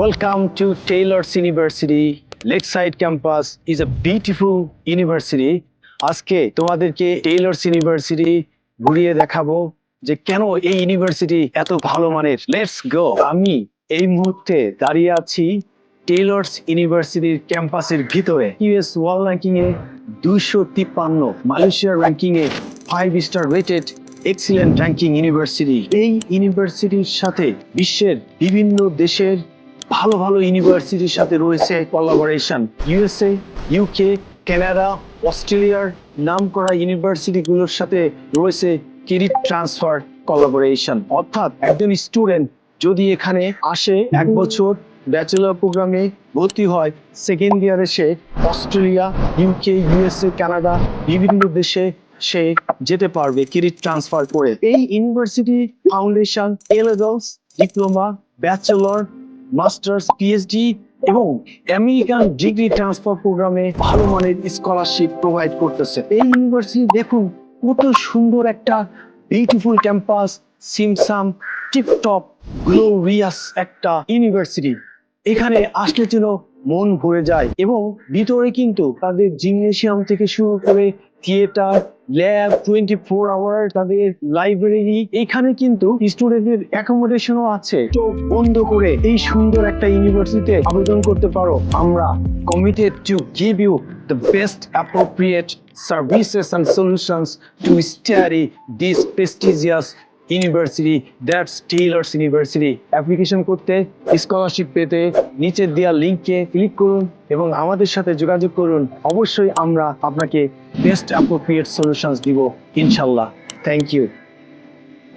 Welcome to Taylor's University. Lakeside campus is a beautiful university. আজকে তোমাদেরকে Taylor's university ঘুরিয়ে দেখাবো যে কেন এই ইউনিভার্সিটি এত ভালো মানের। Let's go. আমি এই মুহূর্তে দাঁড়িয়ে আছি টেইলরস ইউনিভার্সিটির ক্যাম্পাসের ভিতরে। ইউএস ওয়ার্ল্ড র্যাঙ্কিং এ 253, মালয়েশিয়ার র্যাঙ্কিং এ 5 star rated excellent ranking university. এই ইউনিভার্সিটির সাথে বিশ্বের বিভিন্ন দেশের ভালো ভালো ইউনিভার্সিটির সাথে রয়েছে কোলাবোরেশন। ইউএসএ, ইউকে, কানাডা, অস্ট্রেলিয়ার নামকরা ইউনিভার্সিটিগুলোর সাথে রয়েছে ক্রেডিট ট্রান্সফার কোলাবোরেশন। অর্থাৎ একজন স্টুডেন্ট যদি এখানে আসে 1 বছর ব্যাচেলর প্রোগ্রামে ভর্তি হয়, সেকেন্ড ইয়ারে সে অস্ট্রেলিয়া, ইউকে, ইউএসএ, কানাডা বিভিন্ন দেশে সে যেতে পারবে ক্রেডিট ট্রান্সফার করে। এই ইউনিভার্সিটি ফাউন্ডেশন এ levels, diploma, bachelor, masters, PhD এবং আমেরিকান ডিগ্রি ট্রান্সফার প্রোগ্রামে ভালো মানের স্কলারশিপ প্রোভাইড করতেছে। এই ইউনিভার্সিটি দেখুন কত সুন্দর একটা বিউটিফুল ক্যাম্পাস, সিমসাম, টিপটপ, গ্লোরিয়াস একটা ইউনিভার্সিটি। এখানে আসলে যেন মন ভরে যায় এবং ভিতরে কিন্তু তাদের জিমনেশিয়াম থেকে শুরু করে থিয়েটার, ল্যাব, 24 আওয়ার তাদের লাইব্রেরি, এখানে কিন্তু স্টুডেন্টদের অ্যাকোমোডেশনও আছে। চোখ বন্ধ করে এই সুন্দর একটা ইউনিভার্সিটিতে আবেদন করতে পারো। আমরা committed to give you the best appropriate services and solutions to study this prestigious university, that's Taylor's University. Application করতে, স্কলারশিপ পেতে নিচের দেওয়া লিংকে ক্লিক করুন এবং আমাদের সাথে যোগাযোগ করুন। অবশ্যই আমরা আপনাকে বেস্ট অ্যাপ্রোপ্রিয়েট সলিউশনস দিব ইনশাল্লাহ। Thank you.